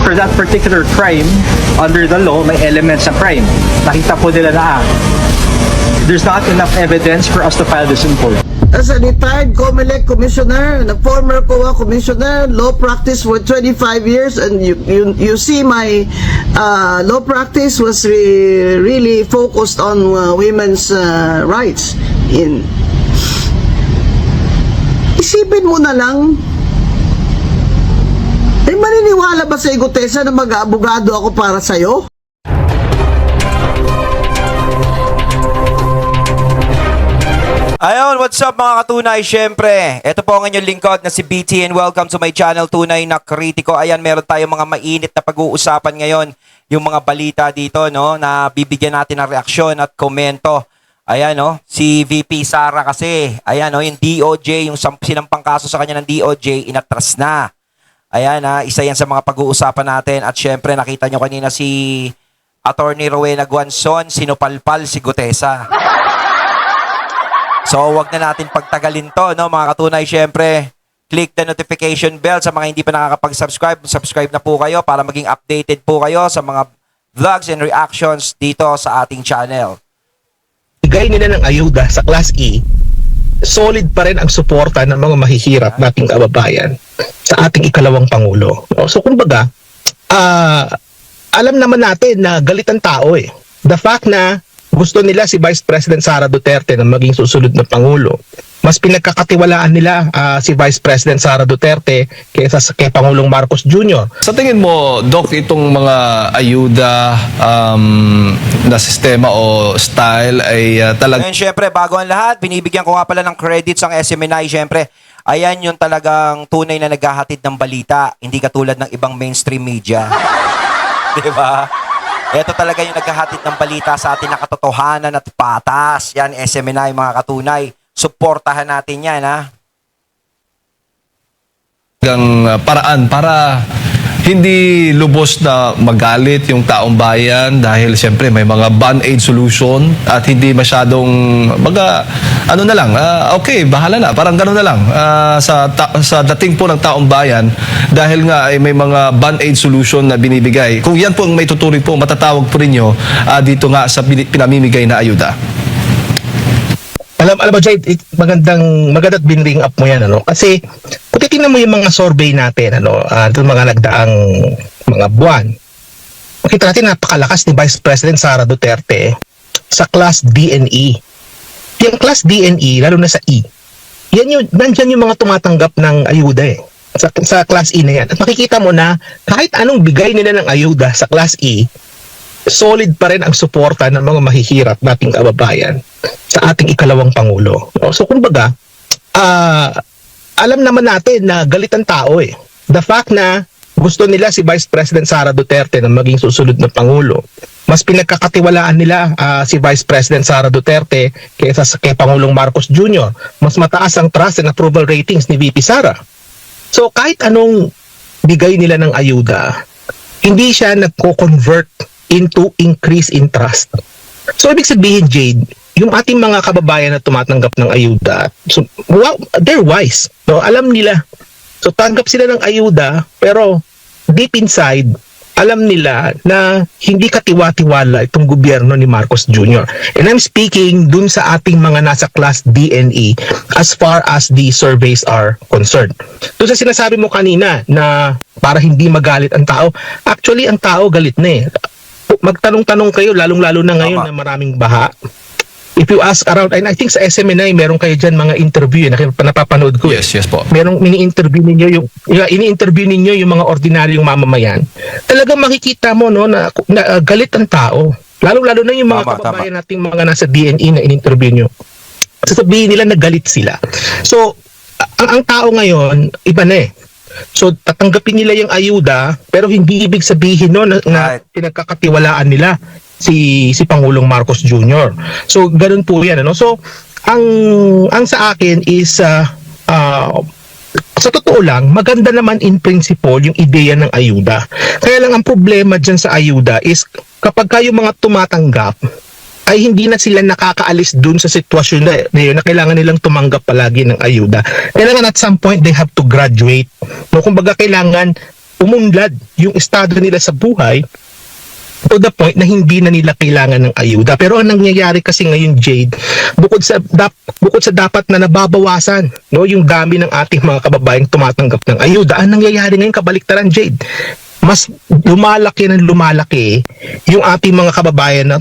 For that particular crime, under the law, may elements ng crime. Nakita po nila na there's not enough evidence for us to file this in court. As a retired COMELEC commissioner and a former COA commissioner, law practice for 25 years, and you see my law practice was really focused on women's rights. Isipin mo na lang, maniniwala ba sa Gutesa na mag-abogado ako para sa'yo? Ayun, what's up mga katunay? Siyempre, ito po ang inyong lingkod na si BT and welcome to my channel, Tunay na Kritiko. Ayan, meron tayong mga mainit na pag-uusapan ngayon. Yung mga balita dito, no, na bibigyan natin ng reaksyon at komento. Ayan, no, si VP Sara kasi, ayan, no, yung DOJ, yung sinampang kaso sa kanya ng DOJ, inatras na. Ayan, isa yan sa mga pag-uusapan natin. At syempre, nakita nyo kanina si Attorney Rowena Guanzon, sinupalpal si Gutesa. So, wag na natin pagtagalin to, no, mga katunay. Syempre, click the notification bell sa mga hindi pa nakakapag-subscribe. Subscribe na po kayo para maging updated po kayo sa mga vlogs and reactions dito sa ating channel. Bigay nila ng ayuda sa Class E, solid pa rin ang suporta ng mga mahihirap nating kababayan sa ating ikalawang Pangulo. So, kumbaga, alam naman natin na galit ang tao eh. The fact na gusto nila si Vice President Sara Duterte na maging susunod na Pangulo, mas pinagkakatiwalaan nila si Vice President Sara Duterte kaysa kay Pangulong Marcos Jr. Sa tingin mo, Doc, itong mga ayuda na sistema o style ay talagang... And syempre, bago ang lahat, binibigyan ko nga pala ng credits ang SMNI. Syempre, ayan yung talagang tunay na naghahatid ng balita, hindi katulad ng ibang mainstream media. Diba? Ito talaga yung naghahatid ng balita sa atin na katotohanan at patas. Yan, SMNI, mga katunay. Suportahan natin yan, ha? Paraan para hindi lubos na magalit yung taong bayan dahil siyempre may mga band-aid solution at hindi masyadong ano na lang, okay, bahala na, parang gano'n na lang sa dating po ng taong bayan dahil nga ay may mga band-aid solution na binibigay. Kung yan po ang may tuturing po, matatawag po rinyo dito nga sa pinamimigay na ayuda. Alam mo, Jay, magandang binring up mo yan, ano? Kasi kung titingnan mo yung mga survey natin, ano, itong mga nagdaang mga buwan, makita natin napakalakas ni Vice President Sara Duterte sa Class D and E. Yung Class D and E, lalo na sa E, nandyan yung mga tumatanggap ng ayuda eh. Sa Class E na yan. At makikita mo na kahit anong bigay nila ng ayuda sa Class E, solid pa rin ang suporta ng mga mahihirap nating kababayan sa ating ikalawang Pangulo. So kumbaga, alam naman natin na galit ang tao eh. The fact na gusto nila si Vice President Sara Duterte na maging susunod na Pangulo, mas pinagkakatiwalaan nila si Vice President Sara Duterte kaysa kay Pangulong Marcos Jr. Mas mataas ang trust and approval ratings ni VP Sara. So kahit anong bigay nila ng ayuda, hindi siya nagko-convert into increase in trust. So ibig sabihin, Jade, yung ating mga kababayan na tumatanggap ng ayuda, so, wow, they're wise. No? Alam nila. So tanggap sila ng ayuda, pero deep inside, alam nila na hindi katiwa-tiwala itong gobyerno ni Marcos Jr. And I'm speaking dun sa ating mga nasa Class D and E as far as the surveys are concerned. Doon sa sinasabi mo kanina na para hindi magalit ang tao, actually ang tao galit na eh. Magtanong-tanong kayo, lalong-lalo na ngayon na maraming baha. If you ask around, and I think sa SMNI, meron kayo dyan mga interview na napapanood ko. Yes po. Merong ini-interview ninyo yung mga ordinaryong mamamayan. Talagang makikita mo no na galit ang tao. Lalong-lalo na yung mga kababayan nating mga nasa DNE na in-interview nyo. Sasabihin nila na galit sila. So, ang tao ngayon, iba na eh. So tatanggapin nila yung ayuda pero hindi ibig sabihin no na pinagkakatiwalaan nila si Pangulong Marcos Jr. So ganun po 'yan ano. So ang sa akin is sa totoo lang maganda naman in principle yung ideya ng ayuda. Kaya lang ang problema diyan sa ayuda is kapag kayo mga tumatanggap ay hindi na sila nakakaalis dun sa sitwasyon na kailangan nilang tumanggap palagi ng ayuda. Kailangan at some point they have to graduate. No, kumbaga kailangan umunlad yung estado nila sa buhay to the point na hindi na nila kailangan ng ayuda. Pero ang nangyayari kasi ngayon, Jade, bukod sa dapat na nababawasan, no, yung dami ng ating mga kababayang tumatanggap ng ayuda, ang nangyayari ngayon kabaliktaran, Jade. Mas lumalaki yung ating mga kababayan,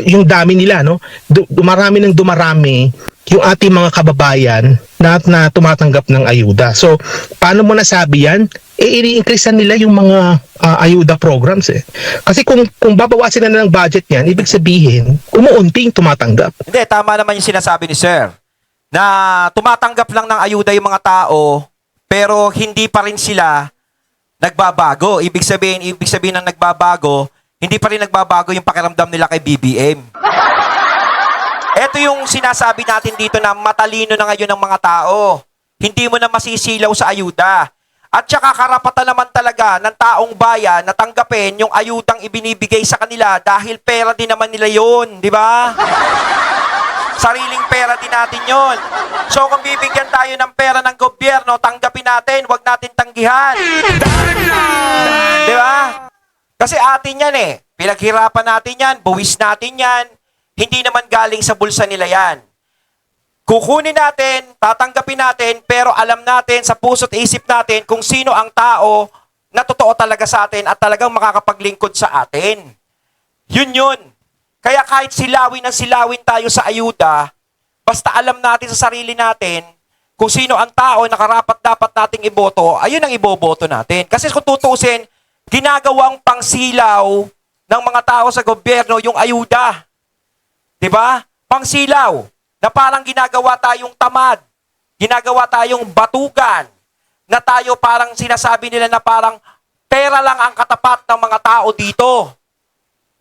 yung dami nila, no? Dumarami yung ating mga kababayan na tumatanggap ng ayuda. So, paano mo nasabi yan? I-increasean nila yung mga ayuda programs eh. Kasi kung babawasin na ng budget niyan, ibig sabihin, umuunting tumatanggap. Hindi, tama naman yung sinasabi ni Sir. Na tumatanggap lang ng ayuda yung mga tao, pero hindi pa rin sila nagbabago. Ibig sabihin ng nagbabago, hindi pa rin nagbabago yung pakiramdam nila kay BBM. Ito yung sinasabi natin dito na matalino na ngayon ng mga tao. Hindi mo na masisilaw sa ayuda. At saka karapatan naman talaga ng taong bayan na tanggapin yung ayudang ibinibigay sa kanila dahil pera din naman nila yun, di ba? Sariling pera din natin yun. So kung bibigyan tayo ng pera ng gobyerno, tanggapin natin, wag natin tanggihan. Di ba? Kasi atin yan eh. Pinaghirapan natin yan, buwis natin yan. Hindi naman galing sa bulsa nila yan. Kukunin natin, tatanggapin natin, pero alam natin sa puso't isip natin kung sino ang tao na totoo talaga sa atin at talagang makakapaglingkod sa atin. Yun. Kaya kahit silawin tayo sa ayuda, basta alam natin sa sarili natin kung sino ang tao na karapat-dapat nating iboto, ayun ang iboboto natin. Kasi kung tutusin, ginagawang pangsilaw ng mga tao sa gobyerno yung ayuda. Diba? Pangsilaw. Na parang ginagawa tayong tamad, ginagawa tayong batugan, na tayo parang sinasabi nila na parang pera lang ang katapat ng mga tao dito.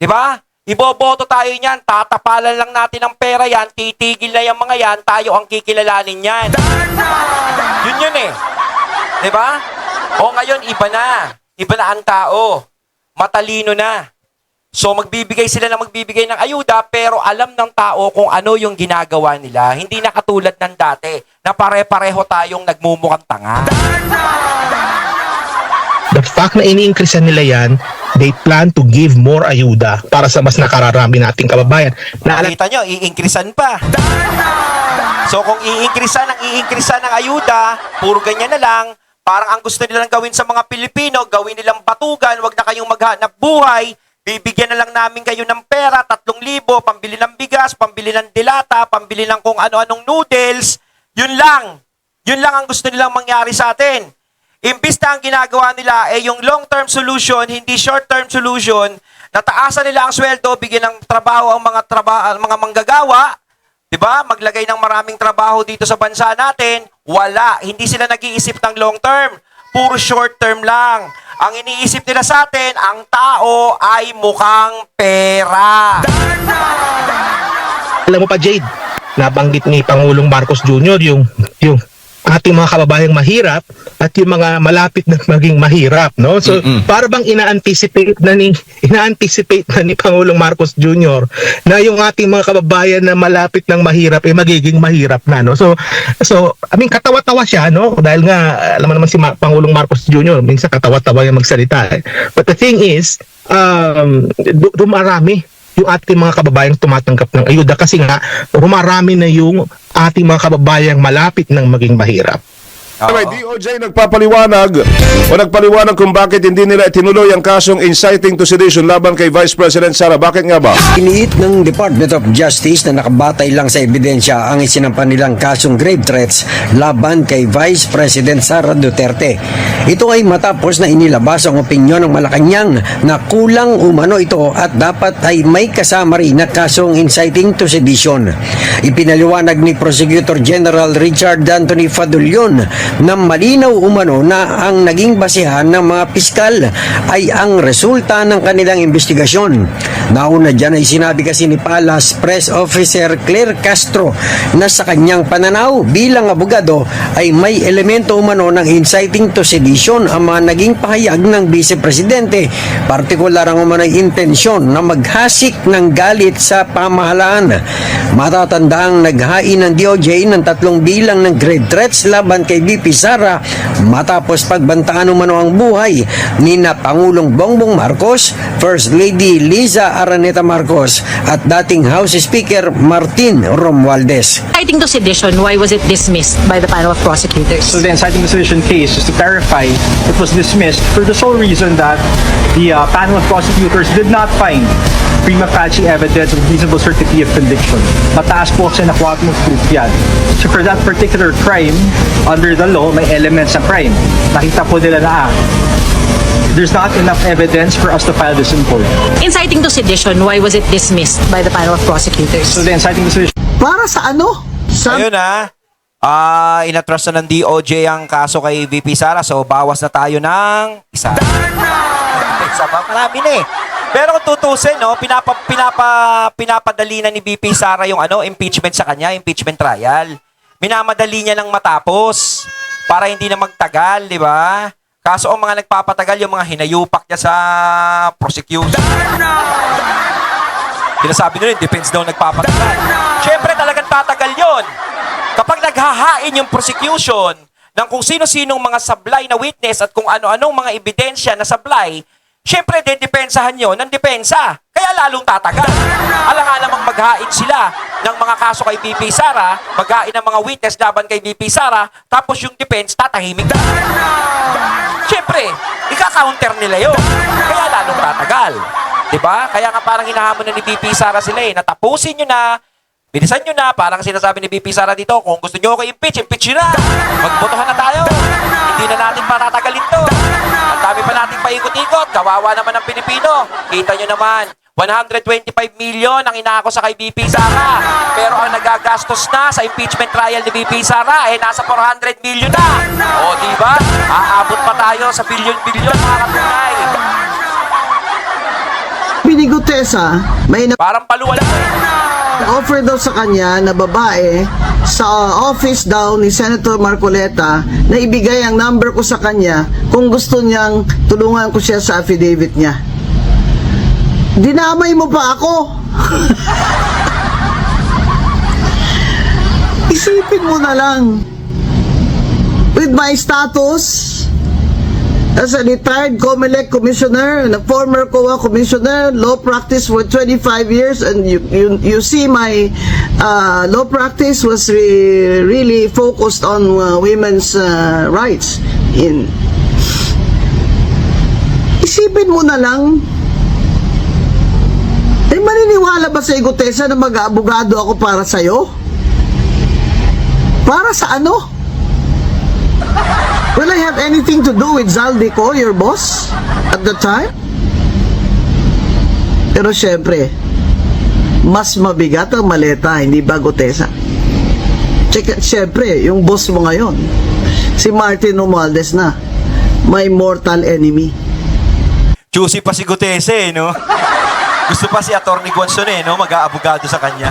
Diba? Iboboto tayo niyan, tatapalan lang natin ang pera yan, titigil na yung mga yan, tayo ang kikilalanin yan. Yun eh. Diba? O ngayon, iba na ang tao. Matalino na. So magbibigay sila ng ayuda pero alam ng tao kung ano yung ginagawa nila. Hindi na katulad ng dati na pare-pareho tayong nagmumukhang tanga. The fact na ini-increase nila yan, they plan to give more ayuda para sa mas nakararami nating kababayan. Nakita nyo, i-increasean pa. So kung i-increasean ng ayuda, puro ganyan na lang. Parang ang gusto nilang gawin sa mga Pilipino, gawin nilang batugan, wag na kayong maghanap buhay. Bibigyan na lang namin kayo ng pera, 3,000, pambili ng bigas, pambili ng dilata, pambili ng kung ano-anong noodles. Yun lang. Yun lang ang gusto nilang mangyari sa atin. Imbis na ang ginagawa nila ay yung long-term solution, hindi short-term solution, nataasan nila ang sweldo, bigyan ng trabaho ang mga manggagawa, 'di ba? Maglagay ng maraming trabaho dito sa bansa natin. Wala, hindi sila nag-iisip ng long-term. Puro short-term lang. Ang iniisip nila sa atin, ang tao ay mukhang pera. Alam mo pa, Jade, nabanggit ni Pangulong Marcos Jr. yung ating mga kababayang mahirap at yung mga malapit na maging mahirap, no? So, para bang ina-anticipate na ni Pangulong Marcos Jr. na yung ating mga kababayan na malapit ng mahirap magiging mahirap na, no? So I mean, katawa-tawa siya, no? Dahil nga alam mo naman si Pangulong Marcos Jr. minsan katawa-tawa yung magsalita. But the thing is, dumarami yung ating mga kababayang tumatanggap ng ayuda kasi nga rumarami na yung ating mga kababayang malapit ng maging mahirap. May DOJ nagpapaliwanag kung bakit hindi nila itinuloy ang kasong inciting to sedition laban kay Vice President Sara. Bakit nga ba? Iniit ng Department of Justice na nakabatay lang sa ebidensya ang isinampan nilang kasong grave threats laban kay Vice President Sara Duterte. Ito ay matapos na inilabas ang opinyon ng Malacanang na kulang umano ito at dapat ay may kasama rin na kasong inciting to sedition. Ipinaliwanag ni Prosecutor General Richard Anthony Fadulion na malinaw umano na ang naging basihan ng mga piskal ay ang resulta ng kanilang investigasyon. Nauna dyan ay sinabi kasi ni Palas Press Officer Claire Castro na sa kanyang pananaw bilang abogado ay may elemento umano ng inciting to sedition ang mga naging pahayag ng Vice Presidente, partikular ang umanay intensyon na maghasik ng galit sa pamahalaan. Matatandaang naghain ng DOJ ng 3 bilang ng grave threats laban kay VP Sara matapos pagbantaan umano ang buhay ni na Pangulong Bongbong Marcos, First Lady Liza Araneta Marcos at dating House Speaker Martin Romualdez. Inciting to sedition, why was it dismissed by the panel of prosecutors? So the inciting to sedition case, just to clarify, it was dismissed for the sole reason that the panel of prosecutors did not find prima facie evidence of reasonable certainty of conviction. Mataas po kasi na quantum of proof yan. So for that particular crime, under the law, may elements ng crime. Nakita po nila na there's not enough evidence for us to file this in court. Inciting to sedition, why was it dismissed by the panel of prosecutors? So the inciting to sedition Para sa ano? Sa Ayun inatras na ng DOJ ang kaso kay VP Sara. So, bawas na tayo ng isa. Isa pa, marami na eh. Pero kung tutusin, no, pinapadali na ni VP Sara yung impeachment sa kanya, impeachment trial. Minamadali niya lang matapos para hindi na magtagal, di ba? Kaso ang mga nagpapatagal, yung mga hinayupak niya sa prosecution. Sinasabi nila, defense daw nagpapatagal. Siyempre talagang tatagal yon. Kapag naghahain yung prosecution ng kung sino-sinong mga sablay na witness at kung ano-anong mga ebidensya na sablay, siyempre dedepensahan nyo ng depensa. Kaya lalong tatagal. Alang nga namang maghain sila ng mga kaso kay VP Sara, maghain ng mga witness laban kay VP Sara, tapos yung defense tatahimik na. Siyempre, ika-counter nila yun. Kaya lalong tatagal. Diba? Kaya nga parang hinahamon na ni VP Sara sila natapusin nyo na, bilisan nyo na, parang sinasabi ni VP Sara dito, kung gusto nyo ako impeach nyo na. Magbotohan na tayo. Hindi na natin patatagalin to. Ang dami pa natin paikot-ikot. Kawawa naman ang Pilipino. Kita nyo naman, 125 million ang inako sa kay VP Sara. Pero ang nagagastos na sa impeachment trial ni VP Sara, nasa 400 million na. O, diba? Aabot pa tayo sa bilyon-bilyon, mga katunay. Pinigutesa, may Parang paluwal lang. offer daw sa kanya na babae sa office daw ni Senator Marcoleta na ibigay ang number ko sa kanya kung gusto niyang tulungan ko siya sa affidavit niya. Dinamay mo pa ako. Isipin mo na lang. With my status as a retired COMELEC commissioner and a former COA commissioner, law practice for 25 years, and you see my law practice was really focused on women's rights. Isipin mo na lang, maniniwala ba sa Igutesa na mag-aabogado ako para sa'yo? Para sa ano? Will I have anything to do with Zaldico, your boss, at the time? Pero syempre, mas mabigat ang maleta, hindi ba, Gutesa? Syempre, yung boss mo ngayon, si Martin Romualdez na, my mortal enemy. Juicy pa si Gutese, no? Gusto pa si Atty. Guanzon, no? Mag-aabogado sa kanya.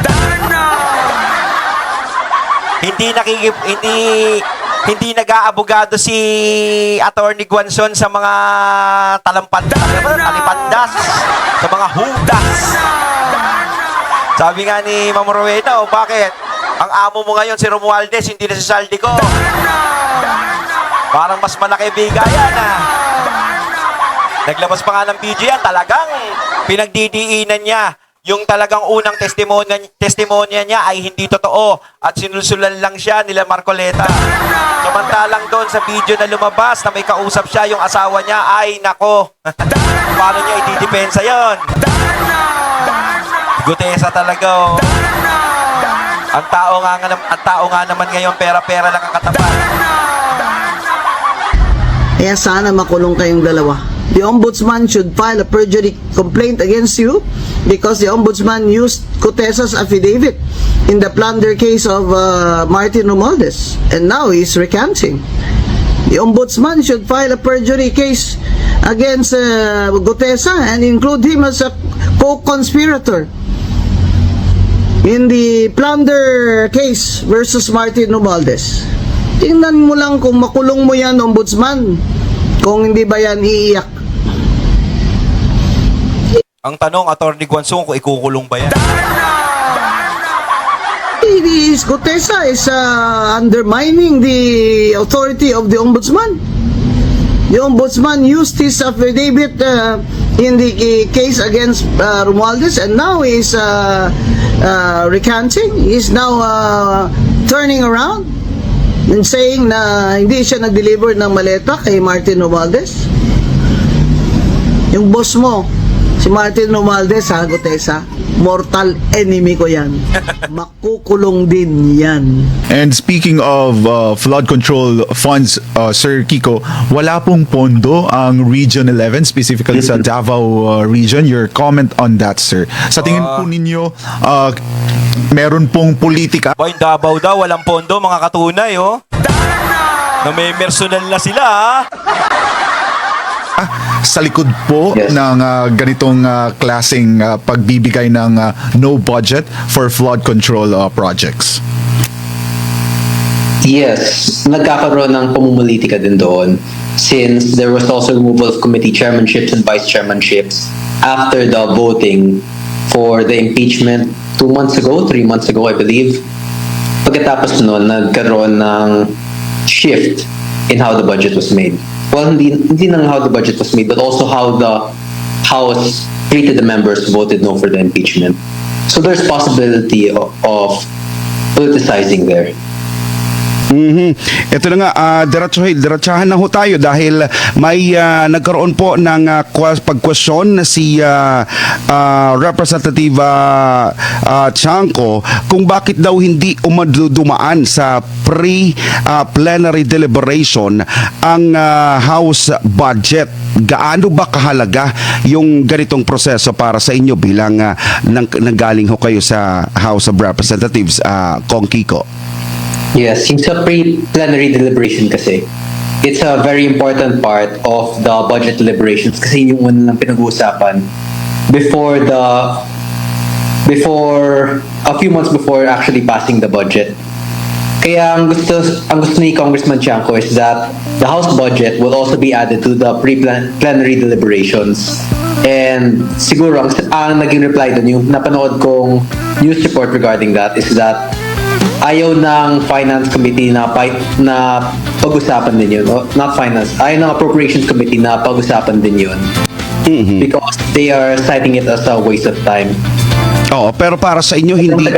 Hindi nag-aabogado si Atty. Guanzon sa mga talipandas, sa mga hudas. Sabi nga ni Ma'am Rowena, bakit? Ang amo mo ngayon si Romualdez, hindi na si Zaldico. Parang mas malaki bigayan, Naglabas pa nga ng video yan, talagang pinagdidiinan niya. Yung talagang unang testimonya niya ay hindi totoo at sinusulan lang siya nila Marcoleta. Samantalang doon sa video na lumabas na may kausap siya, yung asawa niya, ay nako. Paano niya ididepensa yon? Gutesa talaga, Ang tao nga naman ngayon, pera-pera lang ang katapat. Kaya sana makulong kayong dalawa. The ombudsman should file a perjury complaint against you because the ombudsman used Gutesa's affidavit in the plunder case of Martin Romualdez, and now he's recanting. The ombudsman should file a perjury case against Gutesa and include him as co-conspirator in the plunder case versus Martin Romualdez. Tingnan mo lang kung makulong mo yan, Ombudsman. Kung hindi ba yan iiyak. Ang tanong, Atty. Guansong, kung ikukulong ba yan? This Gutesa is undermining the authority of the Ombudsman. The Ombudsman used his affidavit in the case against Romualdez, and now he's recanting. He's now turning around and saying na hindi siya nag-deliver ng maleta kay Martin Romualdez. Yung boss mo, si Martin Romualdez, Gutesa, mortal enemy ko yan. Makukulong din yan. And speaking of flood control funds, Sir Kiko, wala pong pondo ang Region 11, specifically sa Davao region. Your comment on that, sir? Sa tingin po ninyo, meron pong politika Boy, Davao daw, walang pondo, mga katunay, oh. Na may personal na sila, ha? sa likod po ng ganitong klaseng pagbibigay ng no budget for flood control projects? Yes, nagkakaroon ng pamumulitika din doon since there was also removal of committee chairmanships and vice chairmanships after the voting for the impeachment 3 months ago, I believe. Pagkatapos noon, nagkaroon ng shift in how the budget was made. Well, hindi lang how the budget was made, but also how the House treated the members who voted no for the impeachment. So there's possibility of politicizing there. Ito na nga, diretsahan na ho tayo dahil may nagkaroon po ng pagkwestiyon si Representative Chanco kung bakit daw hindi dumaan sa pre-plenary deliberation ang House budget. Gaano ba kahalaga yung ganitong proseso para sa inyo bilang nanggaling ho kayo sa House of Representatives, Kong Kiko? Yes, yung sa pre-plenary deliberation kasi, it's a very important part of the budget deliberations kasi yung una lang pinag-uusapan before a few months before actually passing the budget. Kaya ang gusto ni Congressman Chanco is that the House budget will also be added to the pre-plenary deliberations. And siguro ang naging reply doon, yung napanood kong news report regarding that is that ayaw ng Finance Committee na pag-usapan din yun. Not Finance. Ayaw ng Appropriations Committee na pag-usapan din yun. Because they are citing it as a waste of time. Oo, pero para sa inyo hindi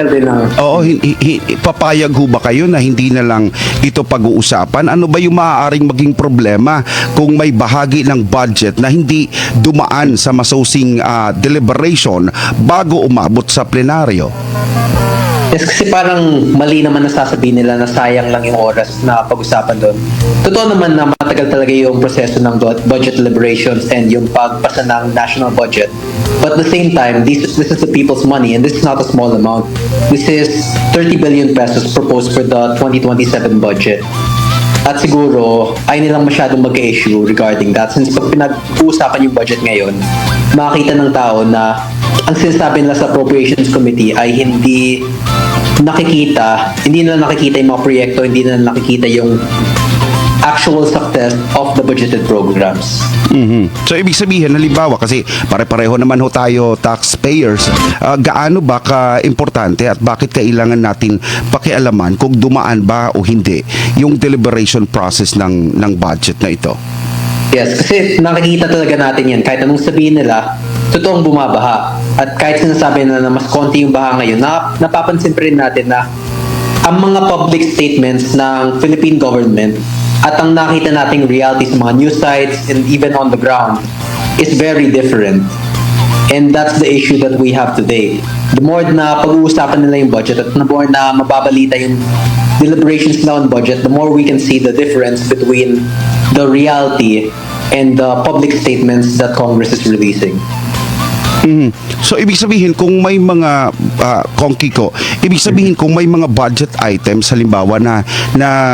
papayag ho ba kayo na hindi na lang ito pag-uusapan? Ano ba yung maaaring maging problema kung may bahagi ng budget na hindi dumaan sa masusing deliberation bago umabot sa plenaryo? Yes, kasi parang mali naman na sasabihin nila na sayang lang yung oras na pag-usapan doon. Totoo naman na matagal talaga yung proseso ng budget deliberations and yung pagpasa ng national budget. But at the same time, this is the people's money and this is not a small amount. This is 30 billion pesos proposed for the 2027 budget. At siguro, ay nilang masyadong mag-issue regarding that. Since pag pinag-uusapan yung budget ngayon, makakita ng tao na ang sinasabi nila sa Appropriations Committee ay hindi nila nakikita yung mga proyekto, hindi nila nakikita yung actual success of the budgeted programs. So ibig sabihin, halimbawa, kasi pare-pareho naman ho tayo taxpayers, gaano ba ka-importante at bakit kailangan natin pakialaman kung dumaan ba o hindi yung deliberation process ng budget na ito? Yes, kasi nakikita talaga natin yan. Kahit anong sabihin nila, totoong bumabaha. At kahit sinasabi na mas konti yung baha ngayon, napapansin pa rin natin na ang mga public statements ng Philippine government at ang nakita nating reality sa mga news sites and even on the ground is very different. And that's the issue that we have today. The more na pag-uusapan nila yung budget at the more na mababalita yung deliberations na on budget, the more we can see the difference between the reality and the public statements that Congress is releasing. Mhm. So ibig sabihin kung may mga Kong Kiko, ibig sabihin kung may mga budget items halimbawa na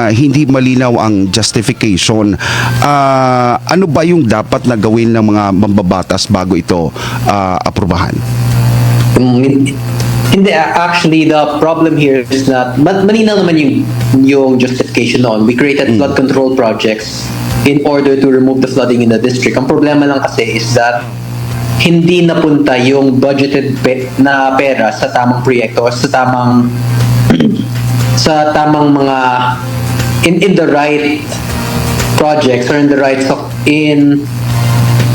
hindi malinaw ang justification, ano ba yung dapat na gawin ng mga mambabatas bago ito aprubahan? Hindi, actually, the problem here is that malinaw naman yung justification noon. We created flood control projects in order to remove the flooding in the district. Ang problema lang kasi is that hindi napunta yung budgeted na pera sa tamang proyekto, sa tamang mga in the right projects or in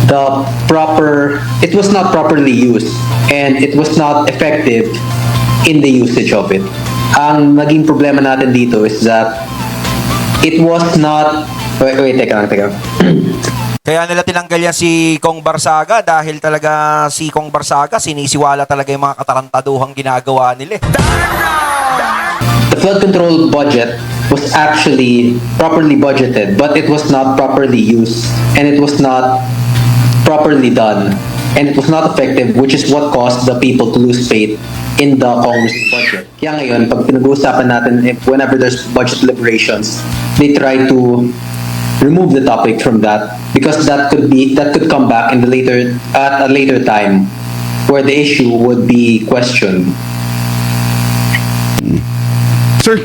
the proper, it was not properly used and it was not effective in the usage of it. Ang naging problema natin dito is that it was not, teka lang. Kaya nila tinanggal yan si Kong Barsaga dahil talaga si Kong Barsaga sinisiwala talaga yung mga katarantaduhang ginagawa nila. The flood control budget was actually properly budgeted, but it was not properly used and it was not properly done and it was not effective, which is what caused the people to lose faith in the Congress budget. Kaya ngayon, pag pinag-uusapan natin, whenever there's budget deliberations, they try to remove the topic from that because that could come back at a later time where the issue would be questioned. Sir,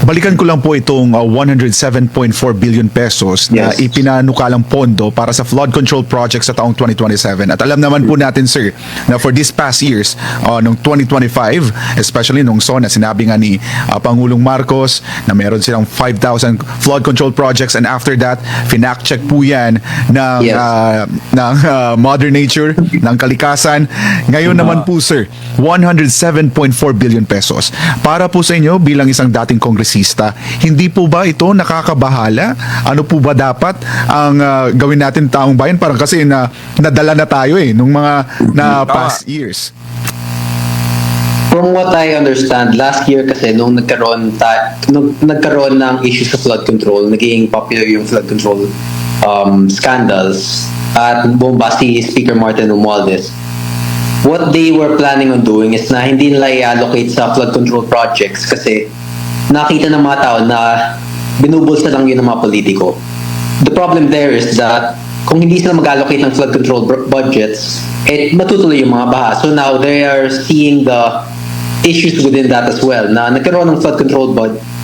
balikan ko lang po itong 107.4 billion pesos na Yes. ipinanukalang pondo para sa flood control project sa taong 2027. At alam naman po natin, sir, na for these past years, noong 2025, especially nung SONA, sinabi nga ni Pangulong Marcos na meron silang 5,000 flood control projects and after that, finact-check po yan ng, Yes. ng Mother Nature, ng kalikasan. Ngayon naman po, sir, 107.4 billion pesos. Para po sa inyo, bilang isang dating kongresista, hindi po ba ito nakakabahala? Ano po ba dapat ang gawin natin taong bayan? Parang kasi nadala na tayo nung mga past years. From what I understand, last year kasi nung nagkaroon ng issues sa flood control, naging popular yung flood control scandals at bomba si Speaker Martin Romualdez. What they were planning on doing is na hindi nila i-allocate sa flood control projects kasi nakita ng mga tao na binubulsa lang yun ng mga politiko. The problem there is that kung hindi sila mag-allocate ng flood control budgets, matutuloy yung mga baha. So now they are seeing the issues within that as well, na nagkaroon ng flood control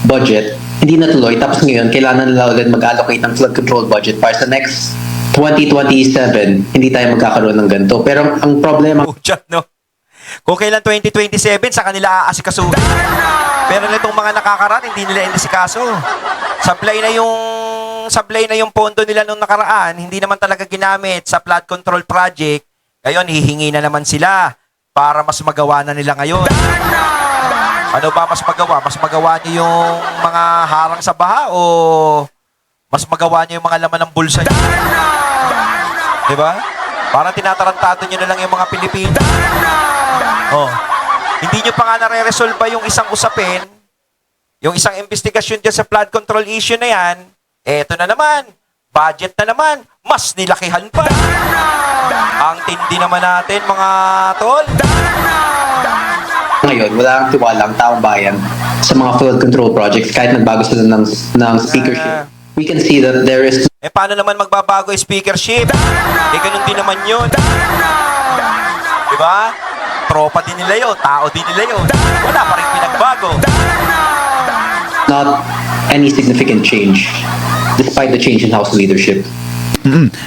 budget, hindi natuloy, tapos ngayon, kailangan nila ulit mag-allocate ng flood control budget para sa next 2027, hindi tayo magkakaroon ng ganito. Pero ang problema... No? Kung kailan 2027, sa kanila aasikasuhin. Pero nitong mga nakakaraan, hindi nila inasikaso. Sablay na yung pondo nila nung nakaraan, hindi naman talaga ginamit sa flood control project. Ngayon, hihingi na naman sila para mas magawa na nila ngayon. Ano ba mas magawa? Mas magawa niyo yung mga harang sa baha o mas magawa niyo yung mga laman ng bulsa niyo? Diba? Parang tinatarantado niyo na lang yung mga Pilipino. Oh. Hindi nyo pa nga nare-resolve yung isang usapin, yung isang investigasyon dyan sa flood control issue na yan, eto na naman, budget na naman, mas nilakihan pa. Ang tindi naman natin, mga tol. Ngayon, wala ang tiwala ang taong bayan sa mga flood control projects kahit nagbago sila ng speakership. We can see that there is... Paano naman magbabago yung speakership? Ganun din naman yun. Diba? Tropa din nila yun, tao din nila yun. Wala pa rin pinagbago. Not any significant change despite the change in House leadership.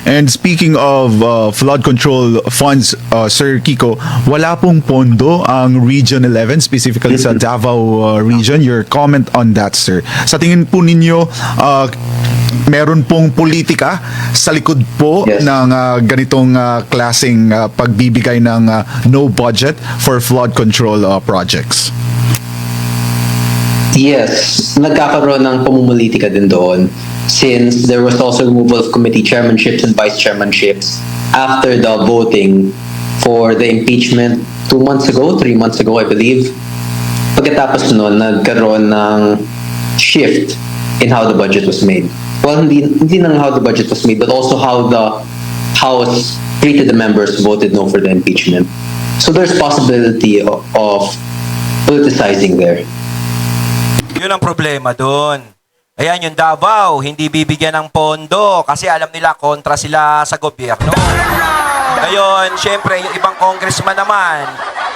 And speaking of flood control funds, Sir Kiko, wala pong pondo ang Region 11, specifically sa Davao region. Your comment on that, sir. Sa tingin po ninyo, meron pong politika sa likod po ng ganitong klaseng pagbibigay ng no budget for flood control projects? Yes, nagkakaroon ng pamumulitika din doon since there was also removal of committee chairmanships and vice chairmanships after the voting for the impeachment 3 months ago, I believe. Pagkatapos noon, nagkaroon ng shift in how the budget was made. Well, hindi lang how the budget was made, but also how the House 3 of the members voted no for the impeachment. So there's possibility of politicizing there. Yun ang problema doon. Ayan, yung Davao, hindi bibigyan ng pondo kasi alam nila kontra sila sa gobyerno. Ngayon, syempre, yung ibang congressman naman,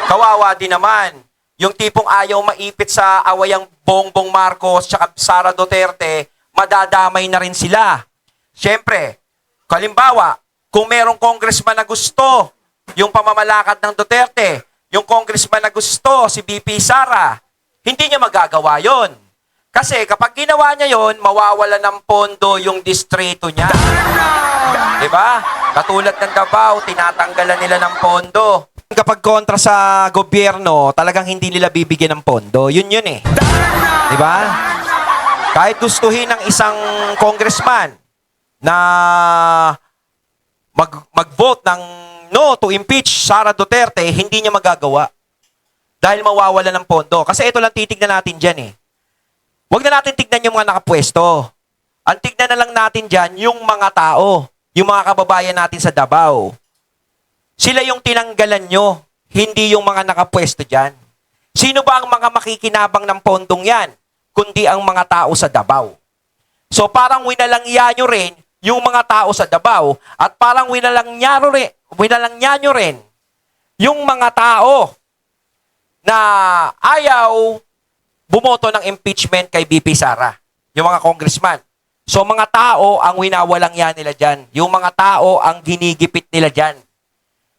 kawawa din naman. Yung tipong ayaw maipit sa awayang Bongbong Marcos tsaka Sara Duterte, madadamay na rin sila. Syempre, kalimbawa, kung merong congressman na gusto yung pamamalakad ng Duterte, yung congressman na gusto si BP Sara, hindi niya magagawa yon. Kasi kapag ginawa niya yon, mawawala ng pondo yung distrito niya. Diba? Katulad ng Davao, tinatanggalan nila ng pondo. Kapag kontra sa gobyerno, talagang hindi nila bibigyan ng pondo. Yun eh. Diba? Kahit gustuhin ng isang congressman na mag-vote ng no to impeach Sara Duterte, hindi niya magagawa. Dahil mawawala ng pondo. Kasi ito lang titignan natin dyan eh. Huwag na natin tignan yung mga nakapwesto. Ang tignan na lang natin dyan yung mga tao, yung mga kababayan natin sa Davao. Sila yung tinanggalan nyo, hindi yung mga nakapwesto dyan. Sino ba ang mga makikinabang ng pondong yan? Kundi ang mga tao sa Davao. So parang winalangya nyo rin yung mga tao sa Davao at parang winalangya nyo rin yung mga tao na ayaw bumoto ng impeachment kay BP Sara, yung mga congressman. So mga tao ang winawalangya nila dyan. Yung mga tao ang ginigipit nila dyan.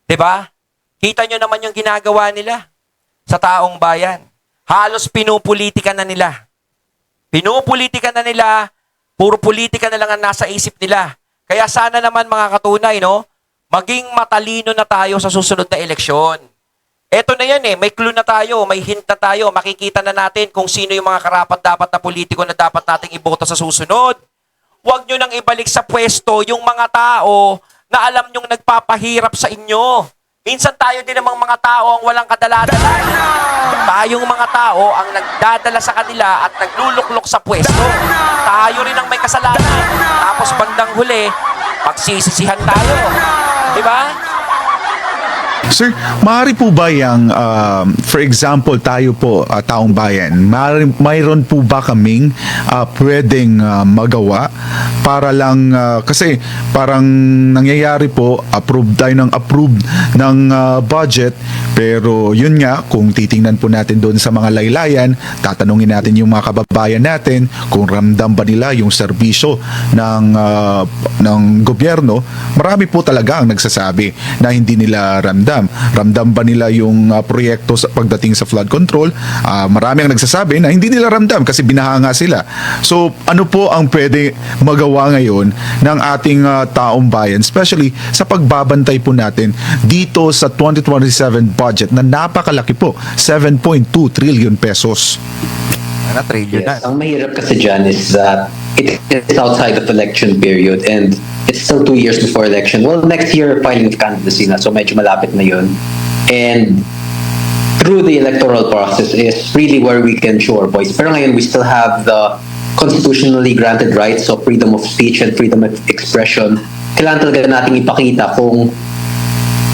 Diba? Kita nyo naman yung ginagawa nila sa taong bayan. Halos pinupolitika na nila. Pinupolitika na nila, puro politika na lang ang nasa isip nila. Kaya sana naman mga katunay, no, maging matalino na tayo sa susunod na eleksyon. Eto na yan eh, may clue na tayo, may hint na tayo, makikita na natin kung sino yung mga karapat-dapat na politiko na dapat nating iboto sa susunod. Huwag nyo nang ibalik sa pwesto yung mga tao na alam nyong nagpapahirap sa inyo. Minsan tayo din namang mga tao ang walang kadala-dala. Tayong mga tao ang nagdadala sa kanila at nagluluklok sa pwesto. Tayo rin ang may kasalanan. Tapos bandang huli, magsisisihan tayo. Diba? Sir, maaari po ba yung, for example, tayo po, taong bayan, mayroon po ba kaming pwedeng magawa para lang, kasi parang nangyayari po, approved ng budget, pero yun nga, kung titingnan po natin doon sa mga laylayan, tatanungin natin yung mga kababayan natin kung ramdam ba nila yung serbisyo ng gobyerno, marami po talaga ang nagsasabi na hindi nila ramdam. Ramdam ba nila yung proyekto sa pagdating sa flood control? Marami ang nagsasabi na hindi nila ramdam kasi binahanga sila. So, ano po ang pwede magawa ngayon ng ating taong bayan, especially sa pagbabantay po natin dito sa 2027 budget na napakalaki po, 7.2 trillion pesos. Ano, trillion na. Yes, ang mahirap kasi dyan is that it's outside of election period and it's still 2 years before election. Well, next year, filing of candidacy na, so medyo malapit na yun. And through the electoral process is really where we can show our voice. Pero ngayon, we still have the constitutionally granted rights of freedom of speech and freedom of expression. Kailangan talaga nating ipakita kung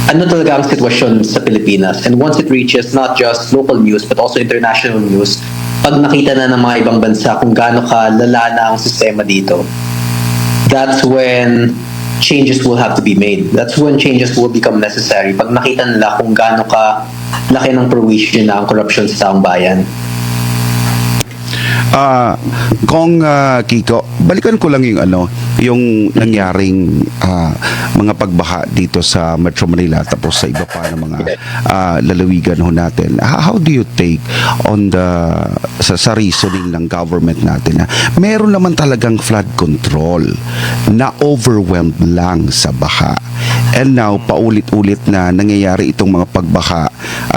ano talaga ang sitwasyon sa Pilipinas. And once it reaches not just local news but also international news, pag nakita na ng mga ibang bansa kung gaano kalala na ang sistema dito, that's when changes will have to be made. That's when changes will become necessary. Pag nakita nila kung gaano ka laki ng perwisyo na ang corruption sa taong bayan. Kong Kiko, balikan ko lang yung nangyaring mga pagbaha dito sa Metro Manila tapos sa iba pa ng mga lalawigan ho natin. How do you take on sa reasoning ng government natin na meron naman talagang flood control na overwhelmed lang sa baha? And now, paulit-ulit na nangyayari itong mga pagbaha,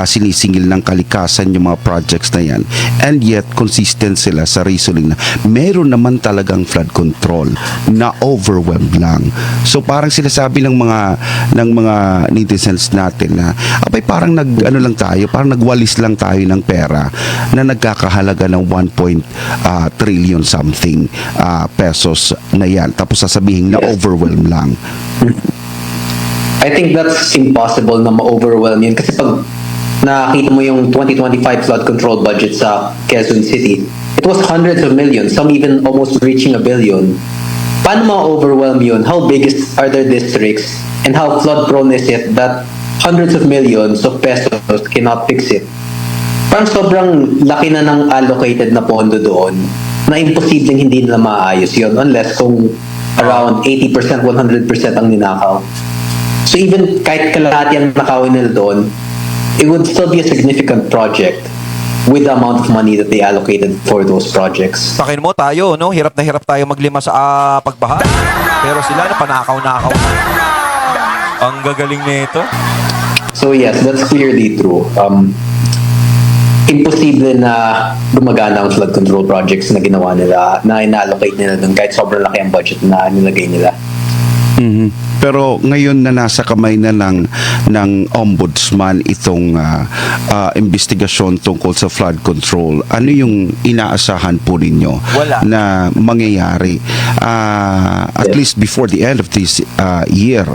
sinisingil ng kalikasan yung mga projects na yan. And yet, consistent sila sa reasoning na meron naman talagang flood control na overwhelmed lang. So parang sinasabi ng mga netizens natin na abay parang parang nagwalis lang tayo ng pera na nagkakahalaga ng 1 trillion something pesos na yan. Tapos sasabihin na overwhelmed lang. I think that's impossible na ma-overwhelm yun. Kasi pag nakita mo yung 2025 flood control budget sa Quezon City, it was hundreds of millions, some even almost reaching $1 billion. Paano ma-overwhelm yun? How big are their districts? And how flood-prone is it that hundreds of millions of pesos cannot fix it? Parang sobrang laki na ng allocated na pondo doon na imposibleng hindi nila maayos yun unless kung around 80%, 100% ang ninakaw. So even kahit kalahati ang nakawin nila doon, it would still be a significant project with the amount of money that they allocated for those projects. Sakin mo tayo, no? Hirap na hirap tayo maglima sa pagbaha. Pero sila na panakaw-nakaw. Ang gagaling nito. So yes, that's clearly true. Imposible na gumagana ang flood control projects na ginawa nila, na ina-allocate nila doon kahit sobrang laki ang budget na nilagay nila. Pero ngayon na nasa kamay na ng ombudsman itong investigasyon tungkol sa flood control, ano yung inaasahan po ninyo Wala. na mangyayari at least before the end of this year,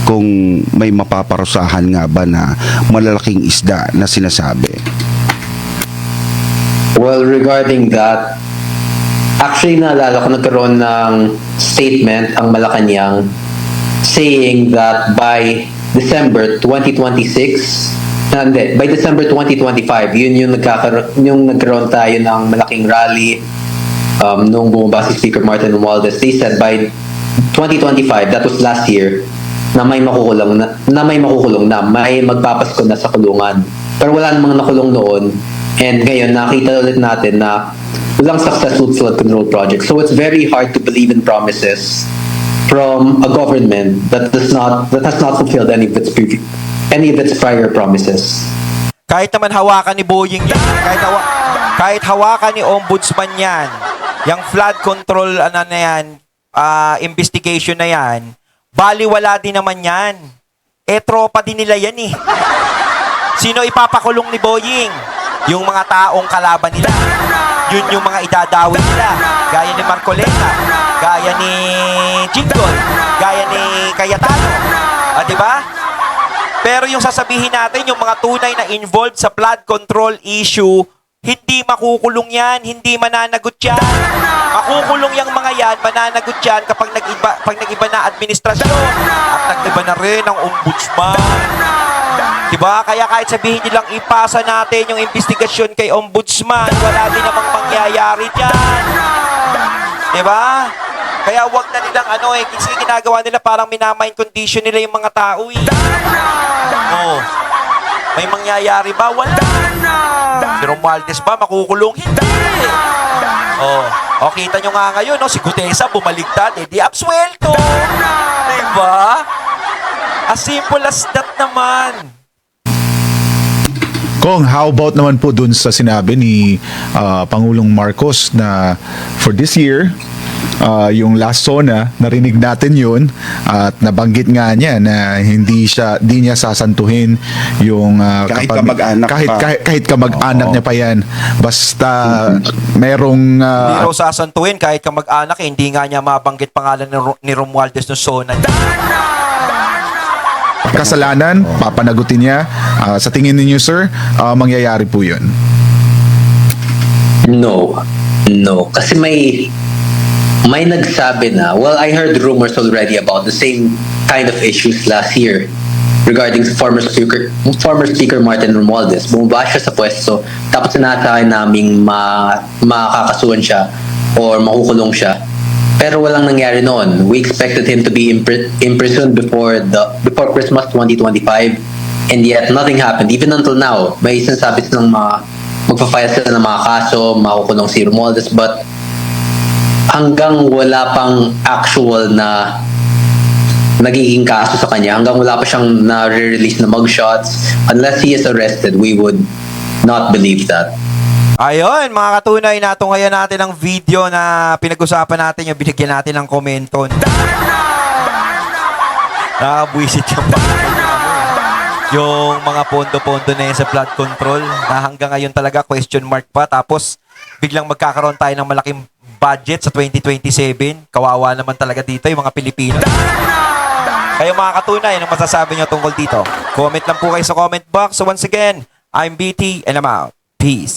kung may mapaparusahan nga ba na malalaking isda na sinasabi? Well, regarding that, actually naalala ko nagkaroon ng statement ang Malacanang saying that by December 2026, by December 2025, yun yung nagkaroon tayo ng malaking rally nung bumaba si Speaker Martin Romualdez. They said by 2025, that was last year, na may makukulong na may magpapasko na sa kulungan. Pero wala namang nakulong noon. And ngayon, nakita ulit natin na walang successful flood control project. So it's very hard to believe in promises from a government that has not fulfilled any of its prior promises. Kahit naman hawakan ni Boying yan, kahit hawakan ni Ombudsman yan, yung flood control na yan, investigation na yan, baliwala din naman yan. Tropa din nila yan eh. Sino ipapakulong ni Boying? Yung mga taong kalaban nila. Yun yung mga idadawin nila. Gaya ni Marcoleta, gaya ni Jingdon, gaya ni Cayetano. Diba? Pero yung sasabihin natin, yung mga tunay na involved sa flood control issue, hindi makukulong yan, hindi mananagot yan. Makukulong yung mga yan, mananagot yan kapag nag-iba na administrasyon at nag-iba na rin ang ombudsman. Diba? Kaya kahit sabihin nilang ipasa natin yung investigasyon kay ombudsman, wala din namang mangyayari dyan. Diba? Kaya wag na nilang kasi ginagawa nila parang minamind condition nila yung mga tao eh. May mangyayari ba? Wala. Si Romualdez ba makukulong? Hindi. Kita nyo nga ngayon, si Gutesa bumaliktad, di absuelto. Diba? As simple as that naman. Kong, how about naman po dun sa sinabi ni Pangulong Marcos na for this year, yung last SONA, narinig natin yun at nabanggit nga niya na di niya sasantuhin yung Kahit kamag-anak kahit kamag-anak niya pa yan. Basta merong Hindi raw sasantuhin kahit kamag-anak, hindi nga niya mabanggit pangalan ni Romualdez no SONA. kasalanan, papanagutin niya. Sa tingin ninyo, sir, mangyayari po yun? No. Kasi may nagsabi na, well, I heard rumors already about the same kind of issues last year regarding former Speaker Martin Romualdez. Bumaba siya sa pwesto, tapos sinasakay naming makakasuhan siya or makukulong siya. Pero walang nangyari noon. We expected him to be imprisoned before Christmas 2025, and yet nothing happened. Even until now, may sinasabi silang magpa-file sila ng mga kaso, makukulong si Romualdez, but hanggang wala pang actual na nagiging kaso sa kanya, hanggang wala pa siyang na-release na mugshots, unless he is arrested, we would not believe that. Ayun, mga katunay, natunghayan natin ang video na pinag-usapan natin, yung binigyan natin ng komento. Nakabwisit yung mga pondo-pondo na yun sa flood control na hanggang ngayon talaga question mark pa. Tapos biglang magkakaroon tayo ng malaking budget sa 2027. Kawawa naman talaga dito yung mga Pilipino. Kayo mga katunay, anong masasabi nyo tungkol dito? Comment lang po kayo sa comment box. So once again, I'm BT and I'm out. Peace.